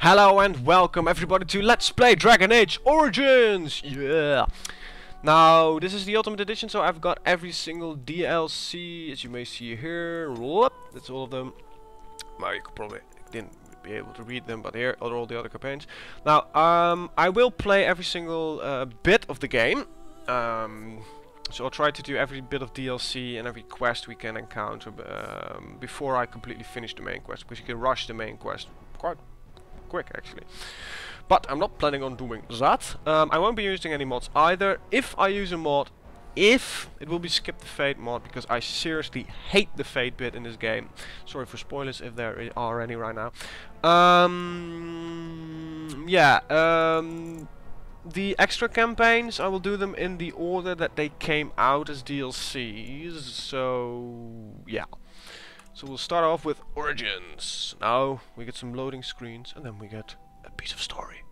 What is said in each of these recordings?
Hello and welcome everybody to Let's Play Dragon Age Origins! Yeah! Now, this is the Ultimate Edition, so I've got every single DLC, as you may see here. Whoop, that's all of them. Well, you could probably didn't be able to read them, but here are all the other campaigns. Now, I will play every single bit of the game. So I'll try to do every bit of DLC and every quest we can encounter before I completely finish the main quest, because you can rush the main quest quite quick actually. But I'm not planning on doing that. I won't be using any mods either. If I use a mod, it will be Skip the Fate mod, because I seriously hate the Fate bit in this game. Sorry for spoilers if there are any right now. The extra campaigns, I will do them in the order that they came out as DLCs. So yeah. So we'll start off with Origins. Now we get some loading screens and then we get a piece of story.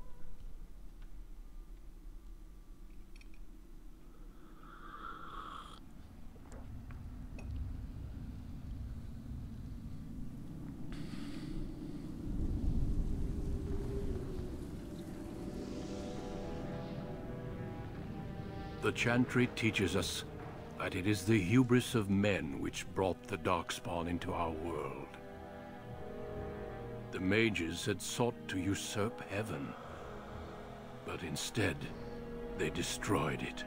The Chantry teaches us that it is the hubris of men which brought the Darkspawn into our world. The mages had sought to usurp heaven, but instead they destroyed it.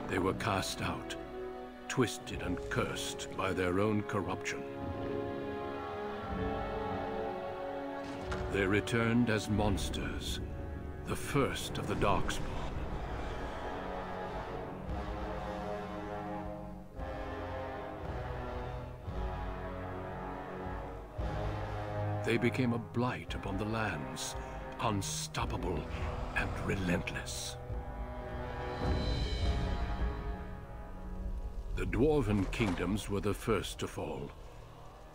They were cast out, twisted and cursed by their own corruption. They returned as monsters, the first of the Darkspawn. They became a blight upon the lands, unstoppable and relentless. The Dwarven kingdoms were the first to fall,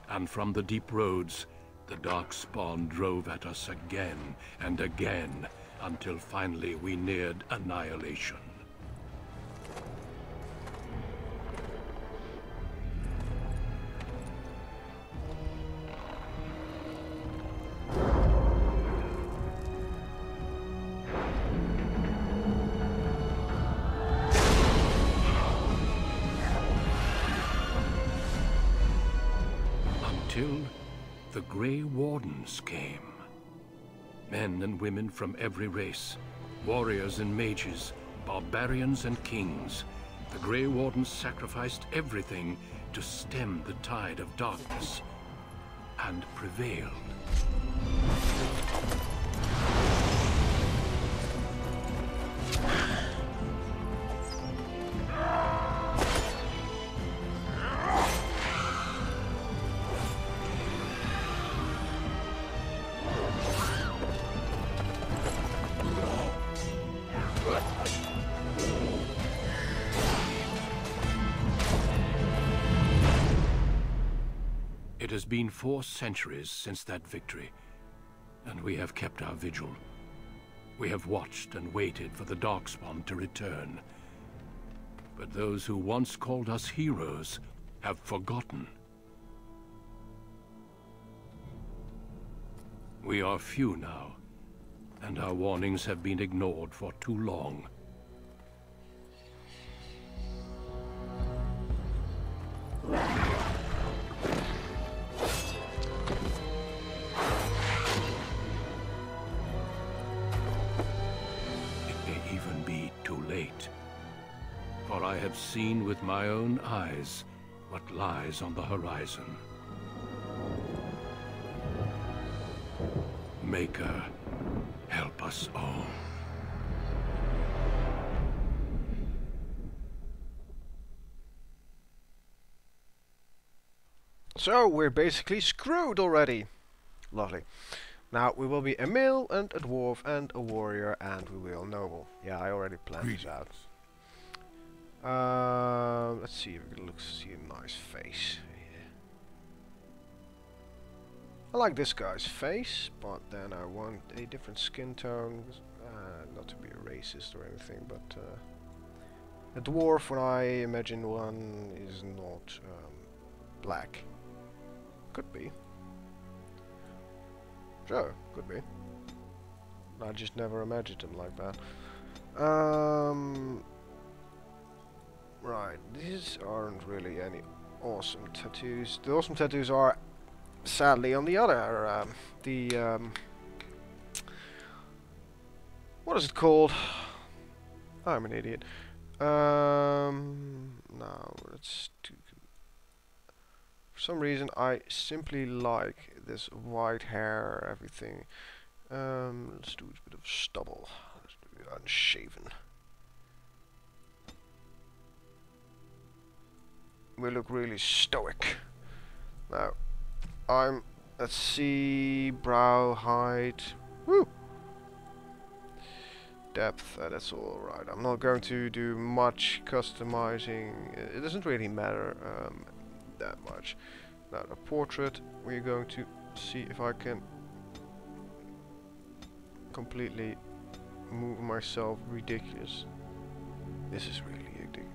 and from the deep roads, the Darkspawn drove at us again and again, until finally we neared annihilation. Until the Grey Wardens came. Men and women from every race, warriors and mages, barbarians and kings. The Grey Wardens sacrificed everything to stem the tide of darkness, and prevailed. It has been 4 centuries since that victory, and we have kept our vigil. We have watched and waited for the Darkspawn to return. But those who once called us heroes have forgotten. We are few now, and our warnings have been ignored for too long. For I have seen with my own eyes what lies on the horizon. Maker, help us all. So we're basically screwed already. Lovely. Now we will be a male and a dwarf and a warrior, and we will noble. Yeah, I already planned this out. Let's see if we can see a nice face. Yeah. I like this guy's face, but then I want a different skin tone. Not to be racist or anything, but a dwarf, when I imagine one, is not black? Could be. Sure, could be. I just never imagined him like that. Right, these aren't really any awesome tattoos. The awesome tattoos are sadly on the other, what is it called? I'm an idiot. Now let's do. For some reason, I simply like this white hair, everything. Let's do a bit of stubble. Let's do it unshaven. We look really stoic. Now, let's see, brow height. Woo! Depth, that's alright. I'm not going to do much customizing. It doesn't really matter that much. Now, the portrait, we're going to see if I can completely move myself ridiculous. This is really ridiculous.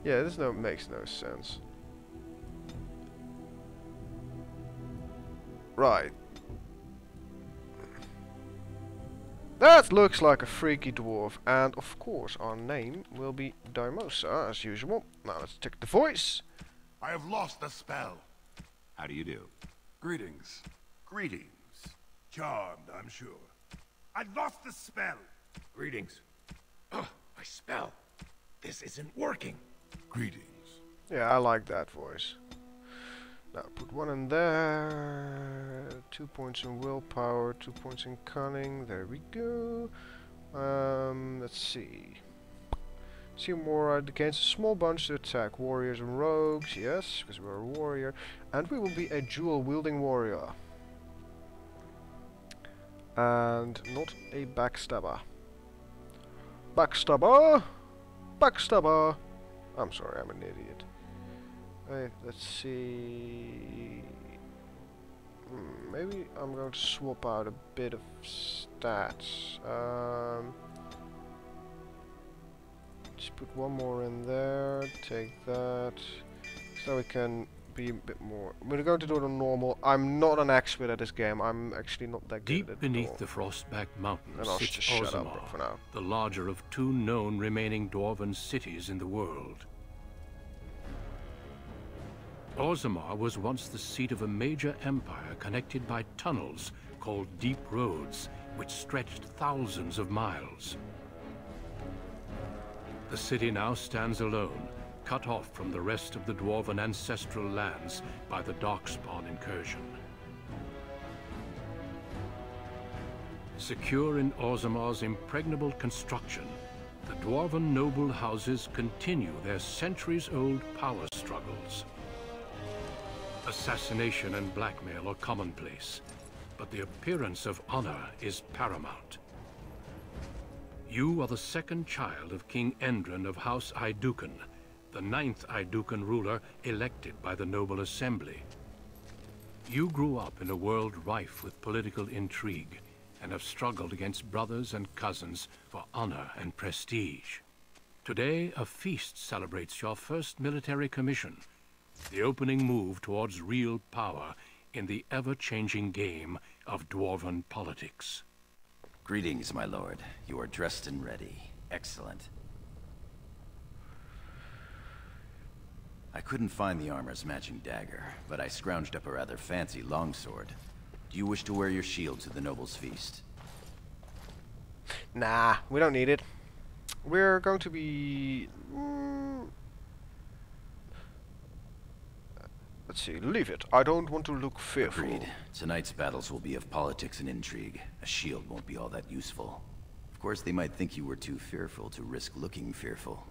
Yeah, this makes no sense. Right. That looks like a freaky dwarf, and of course our name will be Daimosa, as usual. Now let's check the voice. I have lost the spell. How do you do? Greetings. Greetings. Charmed, I'm sure. I lost the spell. Greetings. Oh, my spell. This isn't working. Greetings. Yeah, I like that voice. Now put one in there. 2 points in willpower, 2 points in cunning. There we go. Let's see. See more against a small bunch to attack warriors and rogues. Yes, because we're a warrior, and we will be a dual-wielding warrior, and not a backstabber. Backstabber. Backstabber. I'm sorry, I'm an idiot. Let's see. Maybe I'm going to swap out a bit of stats. Just put one more in there. Take that. So we can be a bit more. We're going to do it on normal. I'm not an expert at this game. I'm actually not that good at it. Deep beneath the Frostback Mountains And I'll sits just shut up Orzammar, for now. the larger of 2 known remaining dwarven cities in the world. Orzammar was once the seat of a major empire connected by tunnels called Deep Roads, which stretched thousands of miles. The city now stands alone, cut off from the rest of the dwarven ancestral lands by the Darkspawn incursion. Secure in Orzammar's impregnable construction, the dwarven noble houses continue their centuries-old power struggles. Assassination and blackmail are commonplace, but the appearance of honor is paramount. You are the second child of King Endron of House Aeducan, the 9th Aeducan ruler elected by the Noble Assembly. You grew up in a world rife with political intrigue, and have struggled against brothers and cousins for honor and prestige. Today, a feast celebrates your first military commission, the opening move towards real power in the ever-changing game of dwarven politics. Greetings, my lord. You are dressed and ready. Excellent. I couldn't find the armor's matching dagger, but I scrounged up a rather fancy longsword. Do you wish to wear your shield to the noble's feast? Nah, we don't need it. We're going to be... let's see, leave it. I don't want to look fearful. Agreed. Tonight's battles will be of politics and intrigue. A shield won't be all that useful. Of course, they might think you were too fearful to risk looking fearful.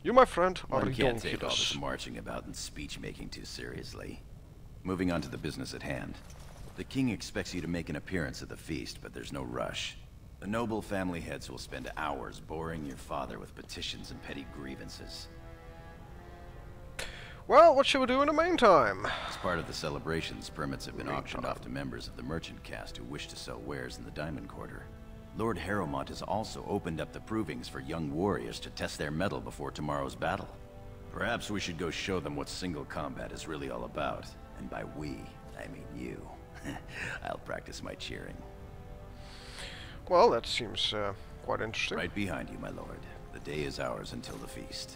You, my friend, are One can't take all ridiculous. this marching about and speech-making too seriously. Moving on to the business at hand. The king expects you to make an appearance at the feast, but there's no rush. The noble family heads will spend hours boring your father with petitions and petty grievances. Well, what shall we do in the meantime? As part of the celebrations, permits have been auctioned off to members of the merchant caste who wish to sell wares in the Diamond Quarter. Lord Harrowmont has also opened up the provings for young warriors to test their mettle before tomorrow's battle. Perhaps we should go show them what single combat is really all about. And by we, I mean you. I'll practice my cheering. Well, that seems quite interesting. Right behind you, my lord. The day is ours until the feast.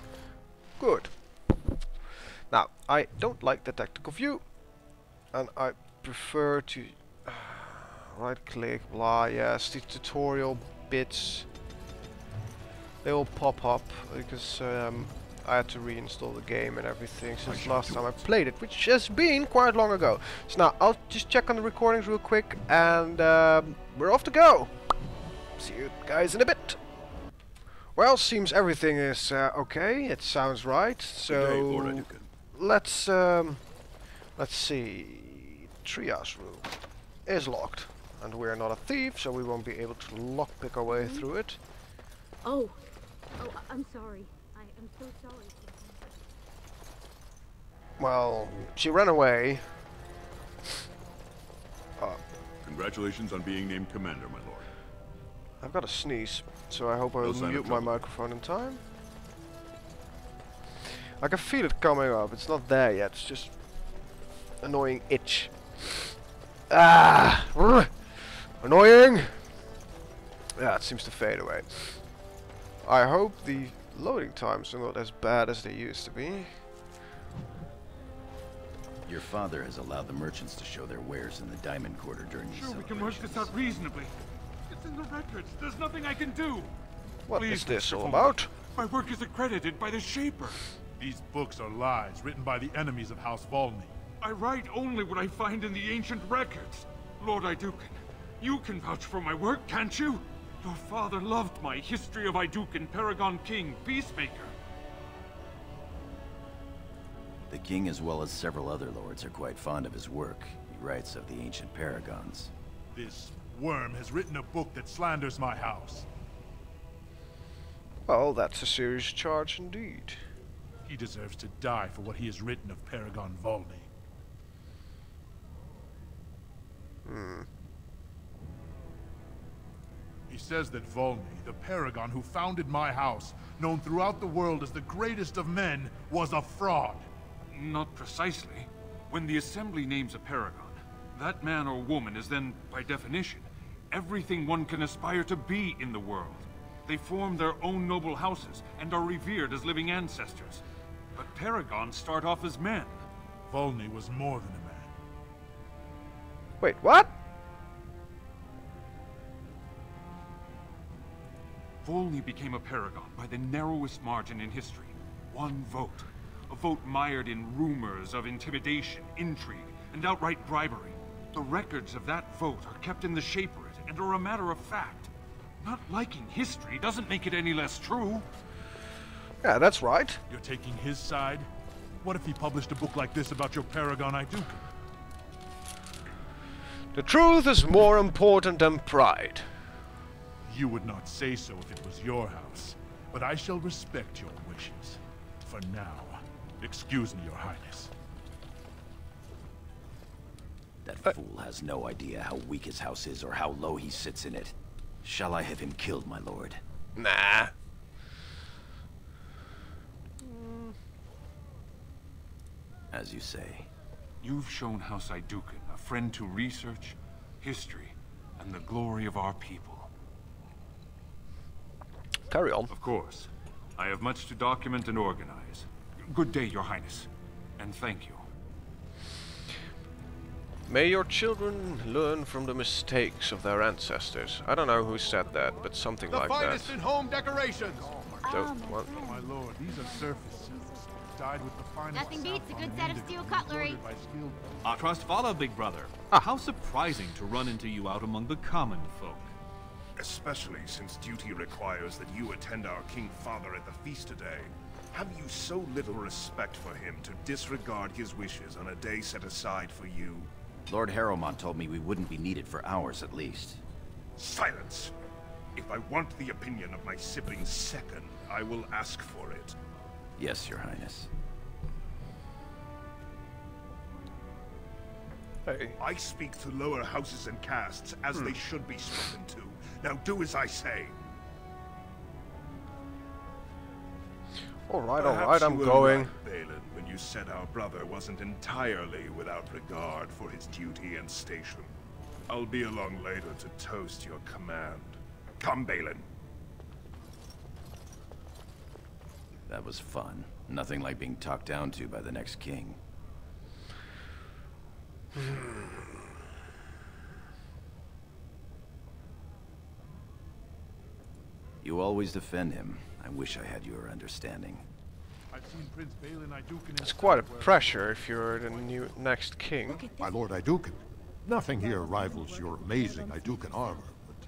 Good. Now, I don't like the tactical view, and I prefer to right click, blah, yes, the tutorial bits, they will pop up, because I had to reinstall the game and everything since last time I played it, which has been quite long ago. So now, I'll just check on the recordings real quick, and we're off to go! See you guys in a bit! Well, seems everything is okay, it sounds right, so let's see, triage room is locked. And we're not a thief, so we won't be able to lockpick our way through it. Oh, I'm sorry. I am so sorry. Well, she ran away. Congratulations on being named commander, my lord. I've got a sneeze, so I hope I will mute my microphone in time. I can feel it coming up. It's not there yet. It's just annoying itch. Ah! Annoying! Yeah, it seems to fade away. I hope the loading times are not as bad as they used to be. Your father has allowed the merchants to show their wares in the Diamond Quarter during these we can work this out reasonably. It's in the records. There's nothing I can do. What Please, is this Mr. all Volney. about? My work is accredited by the Shaper. These books are lies written by the enemies of House Volney. I write only what I find in the ancient records. Lord Iduken, you can vouch for my work, can't you? Your father loved my History of Iduken, Paragon King, Peacemaker. The king, as well as several other lords, are quite fond of his work. He writes of the ancient paragons. This worm has written a book that slanders my house. Well, that's a serious charge indeed. He deserves to die for what he has written of Paragon Volney. He says that Volney, the paragon who founded my house, known throughout the world as the greatest of men, was a fraud. Not precisely. When the Assembly names a paragon, that man or woman is then, by definition, everything one can aspire to be in the world. They form their own noble houses and are revered as living ancestors. But paragons start off as men. Volney was more than a man. Wait, what? Volney became a paragon by the narrowest margin in history. One vote. A vote mired in rumors of intimidation, intrigue, and outright bribery. The records of that vote are kept in the Shaperate and are a matter of fact. Not liking history doesn't make it any less true. Yeah, that's right. You're taking his side? What if he published a book like this about your paragon Iduken? The truth is more important than pride. You would not say so if it was your house, but I shall respect your wishes. For now, excuse me, Your Highness. That fool has no idea how weak his house is or how low he sits in it. Shall I have him killed, my lord? Nah. As you say. You've shown House Iduken a friend to research, history, and the glory of our people. Carry on. Of course. I have much to document and organize. Good day, Your Highness. And thank you. May your children learn from the mistakes of their ancestors. I don't know who said that, but something like that. The finest in home decorations! What? My lord, these are surfaces. Dyed with the finest Nothing beats a good saffron set of indigo, steel cutlery. embroidered by skilled- Our trust follow, big brother. How surprising to run into you out among the common folk. Especially since duty requires that you attend our King Father at the feast today. Have you so little respect for him to disregard his wishes on a day set aside for you? Lord Harrowmont told me we wouldn't be needed for hours at least. Silence! If I want the opinion of my siblings second, I will ask for it. Yes, Your Highness. Hey. I speak to lower houses and castes as they should be spoken to. Now do as I say. Alright, Perhaps I'm you were going. right, Balin, when you said our brother wasn't entirely without regard for his duty and station. I'll be along later to toast your command. Come, Balin. That was fun. Nothing like being talked down to by the next king. You always defend him. I wish I had your understanding. I've seen Prince Balin Iduken. It's quite a pressure if you're the next king. My lord Iduken, nothing here rivals your amazing Iduken armor, but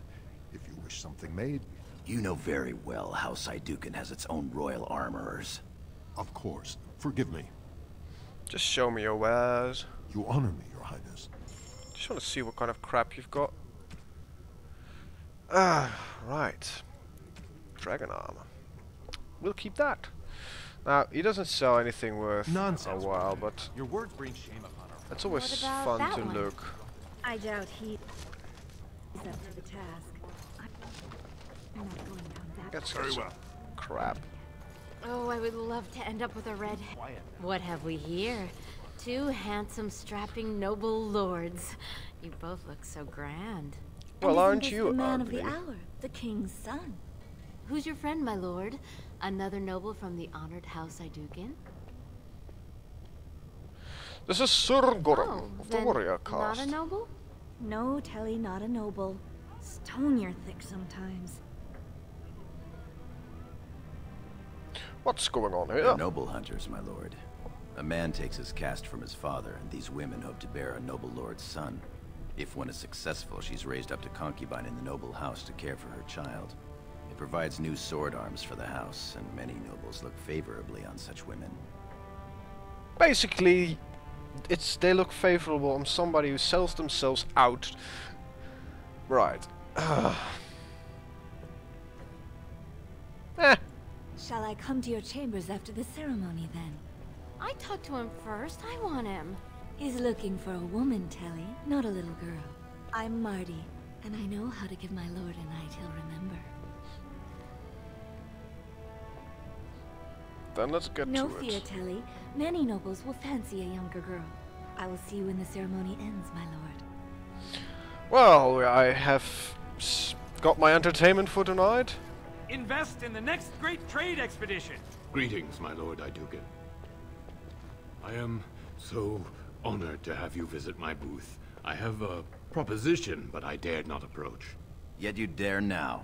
if you wish something made... You know very well House Iduken has its own royal armorers. Of course. Forgive me. Just show me your wares. You honor me, your highness. Just want to see what kind of crap you've got. Right. Dragon armor. We'll keep that. Now, he doesn't sell anything worth Nonsense, a while, but Your words bring shame upon our it's always What about fun that to one? look. I doubt he's up to the task. I'm not going down that. That's Very some well. crap. Oh, I would love to end up with a red. What have we here? Two handsome, strapping, noble lords. You both look so grand. Well, aren't you the man ugly? of the hour, the king's son? Who's your friend, my lord? Another noble from the honored House Iduken? This is Sir Gorum Oh, of the then Warrior not Cast. a noble? No, Telly, not a noble. Stone you're thick sometimes. What's going on They're here? noble hunters, my lord. A man takes his caste from his father, and these women hope to bear a noble lord's son. If one is successful, she's raised up to concubine in the noble house to care for her child. It provides new sword arms for the house, and many nobles look favorably on such women. Basically, they look favorable on somebody who sells themselves out. Right. Shall I come to your chambers after the ceremony, then? I talked to him first. I want him. He's looking for a woman, Telly, not a little girl. I'm Marty, and I know how to give my lord a night he'll remember. Then let's get No to fear, it. Telly. Many nobles will fancy a younger girl. I will see you when the ceremony ends, my lord. Well, I have got my entertainment for tonight. Invest in the next great trade expedition. Greetings, my lord Iduken. I am so honored to have you visit my booth. I have a proposition, but I dared not approach. Yet you dare now.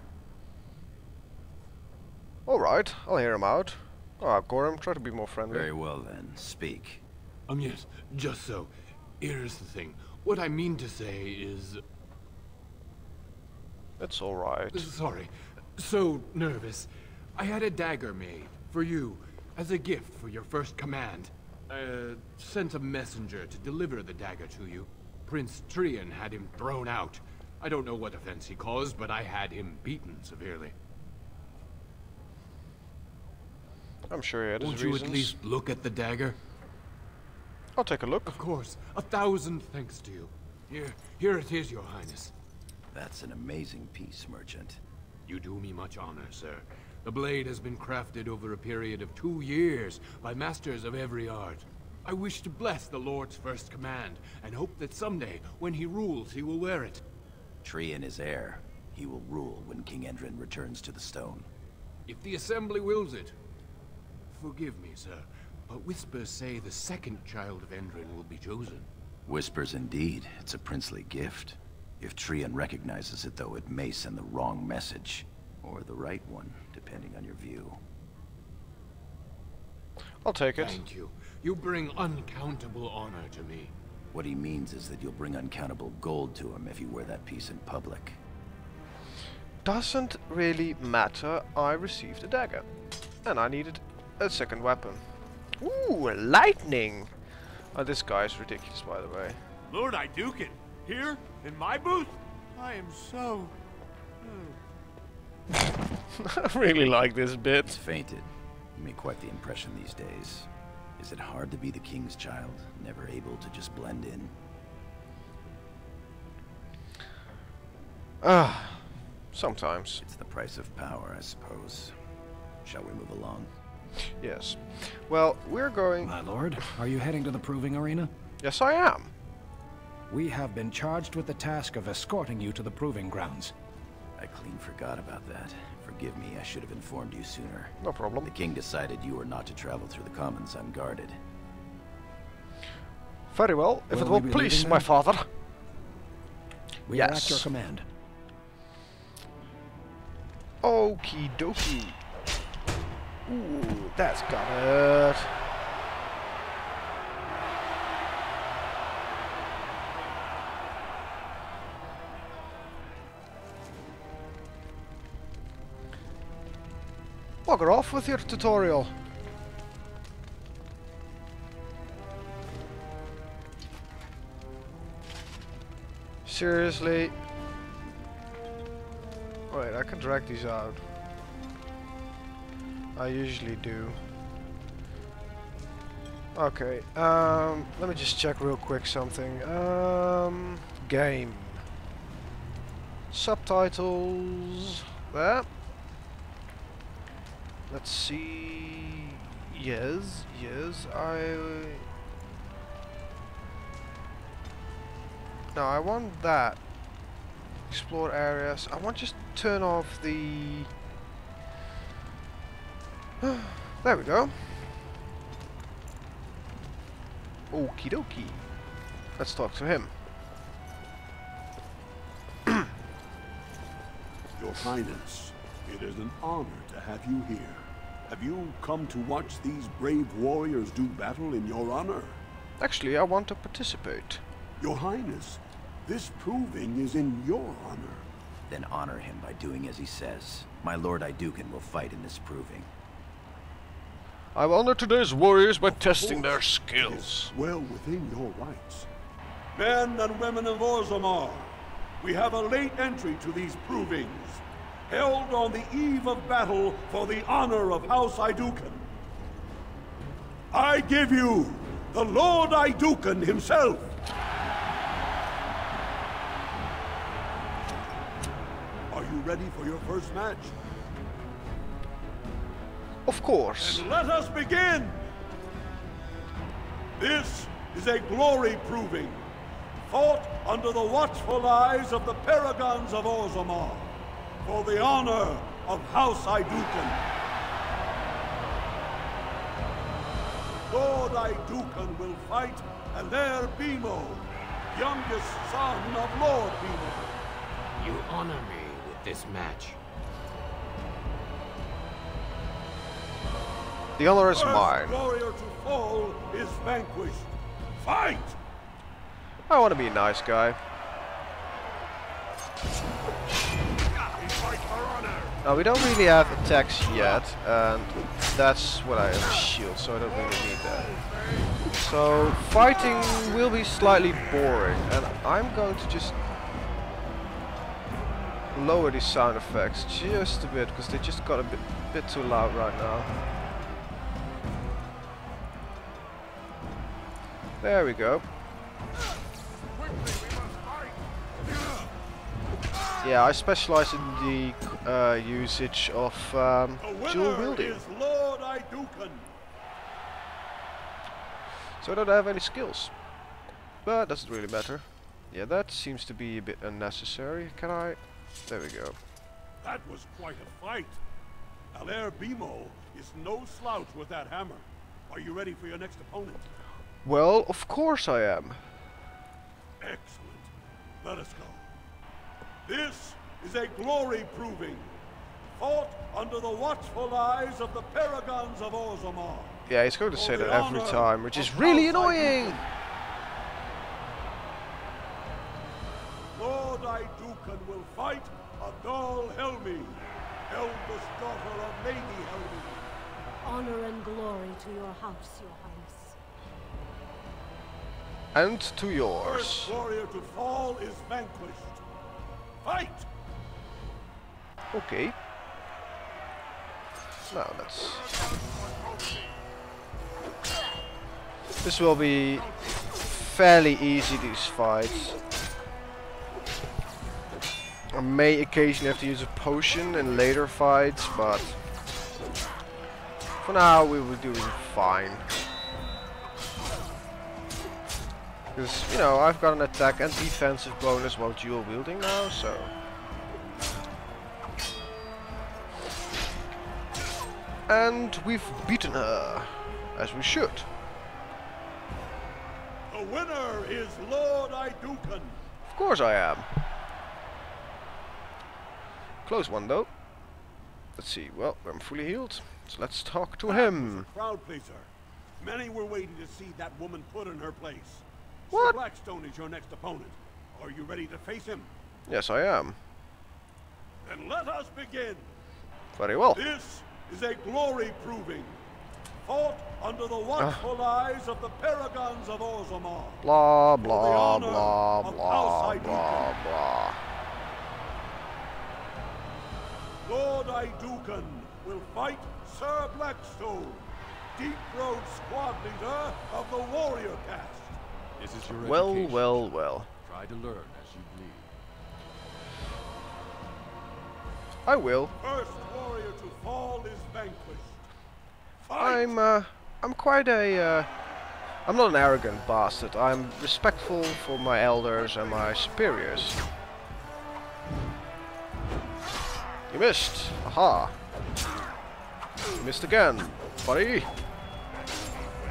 Alright, I'll hear him out. Ah, Gorum, try to be more friendly. Very well then, speak. Yes, just so. Here's the thing. What I mean to say is... It's alright. Sorry. So nervous. I had a dagger made, for you, as a gift for your first command. Sent a messenger to deliver the dagger to you. Prince Trian had him thrown out. I don't know what offense he caused, but I had him beaten severely. I'm sure he had his Won't you reasons. at least look at the dagger? I'll take a look. Of course. 1,000 thanks to you. Here it is, your highness. That's an amazing piece, merchant. You do me much honor, sir. The blade has been crafted over a period of 2 years by masters of every art. I wish to bless the Lord's first command, and hope that someday, when he rules, he will wear it. Trian is heir. He will rule when King Endrin returns to the stone. If the assembly wills it. Forgive me, sir, but whispers say the second child of Endrin will be chosen. Whispers indeed. It's a princely gift. If Trian recognizes it, though, it may send the wrong message. Or the right one, depending on your view. I'll take it. Thank you. You bring uncountable honor to me. What he means is that you'll bring uncountable gold to him if you wear that piece in public. Doesn't really matter. I received a dagger. And I needed a second weapon. Ooh, lightning! Oh, this guy's ridiculous, by the way. Lord Iduken, here in my booth. I am so... I really like this bit. It's fainted. You make quite the impression these days. Is it hard to be the king's child, never able to just blend in? Sometimes. It's the price of power, I suppose. Shall we move along? Yes. Well, we're going... My lord, are you heading to the proving arena? Yes, I am. We have been charged with the task of escorting you to the proving grounds. I clean forgot about that. Forgive me, I should have informed you sooner. No problem. The king decided you were not to travel through the commons unguarded. Very well, if it will please my father. We are at your command. Okie dokie. Ooh, that's got it. Bugger off with your tutorial. Seriously? Wait, I can drag these out. I usually do. Okay, let me just check real quick something. Game. Subtitles. There. Let's see. Yes, No, I want that. Explore areas. I want just to turn off the... There we go. Okie dokie. Let's talk to him. Your Highness, it is an honor to have you here. Have you come to watch these brave warriors do battle in your honor? Actually, I want to participate. Your Highness, this proving is in your honor. Then honor him by doing as he says. My Lord Iduken will fight in this proving. I will honor today's warriors by testing their skills. Well within your rights. Men and women of Orzammar, we have a late entry to these provings, held on the eve of battle for the honor of House Iduken. I give you the Lord Iduken himself. Are you ready for your first match? Of course. And let us begin! This is a glory proving, fought under the watchful eyes of the Paragons of Orzammar, for the honor of House Iduken. Lord Iduken will fight Alair Bimo, youngest son of Lord Bimo. You honor me with this match. The honor is mine. Warrior to fall is vanquished. Fight! I want to be a nice guy. Now we don't really have attacks yet, and that's what I have a shield, so I don't really need that. So fighting will be slightly boring, and I'm going to just lower these sound effects just a bit, because they just got a bit too loud right now. There we go. Yeah, I specialize in the usage of dual wielding. So I don't have any skills. But doesn't really matter. Yeah, that seems to be a bit unnecessary. Can I? There we go. That was quite a fight. Alair Bimo is no slouch with that hammer. Are you ready for your next opponent? Well, of course I am. Excellent. Let us go. This is a glory proving, fought under the watchful eyes of the Paragons of Orzammar. Yeah, he's going to say that every time, which is really annoying. Lord Iduken will fight Adal Helmi, eldest daughter of Lady Helmi. Honor and glory to your house, Your Highness. And to yours. First warrior to fall is vanquished. Fight! Okay. Now let's... This will be fairly easy, these fights. I may occasionally have to use a potion in later fights, but for now we will do fine. Because, you know, I've got an attack and defensive bonus while dual wielding now, so... And we've beaten her, as we should. The winner is Lord Aeducan. Of course I am. Close one though. Let's see, well, I'm fully healed, so let's talk to him. Crowd pleaser. Many were waiting to see that woman put in her place. What? Sir Blackstone is your next opponent. Are you ready to face him? Yes, I am. Then let us begin. Very well. This is a glory proving. Fought under the watchful eyes of the Paragons of Orzammar. Blah, blah, blah, blah, blah, blah. Lord Aeducan will fight Sir Blackstone, Deep Road squad leader of the warrior caste. This is your well, education. well, well. Try to learn as you bleed. I will. First warrior to fall is vanquished. Fight. I'm quite a, I'm not an arrogant bastard. I'm respectful for my elders and my superiors. You missed. Aha. You missed again, buddy.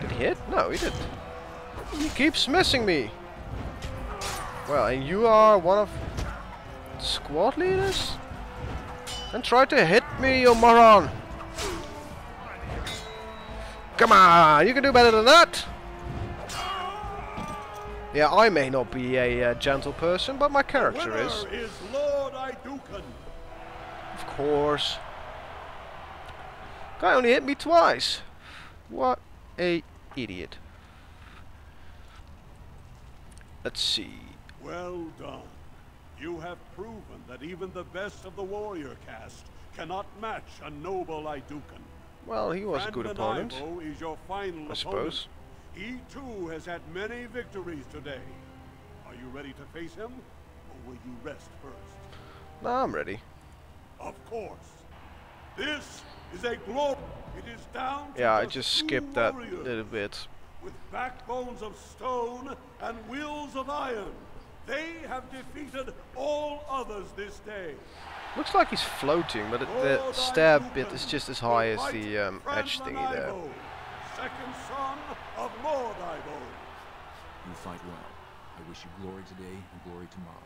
Did he hit? No, he didn't. He keeps missing me. Well, and you are one of the squad leaders? And try to hit me, you moron! Come on, you can do better than that! Yeah, I may not be a gentle person, but my character is. The winner is Lord Aeducan. Of course. Guy only hit me twice. What a idiot. Let's see. Well done. You have proven that even the best of the warrior caste cannot match a noble Aeducan. Well, he was a good opponent, Ivo is your final I suppose. He too has had many victories today. Are you ready to face him, or will you rest first? No, I'm ready. Of course. This is a glory. It is down to Yeah, I the just true skipped that warriors, little bit. with backbones of stone and wills of iron. They have defeated all others this day. Looks like he's floating, but the stab bit is just as high as the edge thingy there. Ivo, second son of Lord Ivo. You fight well. I wish you glory today and glory tomorrow.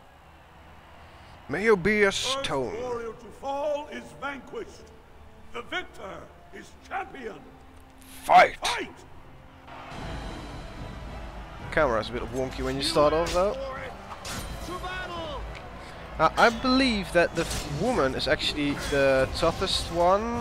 May you be a First stone. warrior to fall is vanquished. The victor is champion. Fight! Fight! Camera's a bit wonky when you start off though. I believe that the woman is actually the toughest one.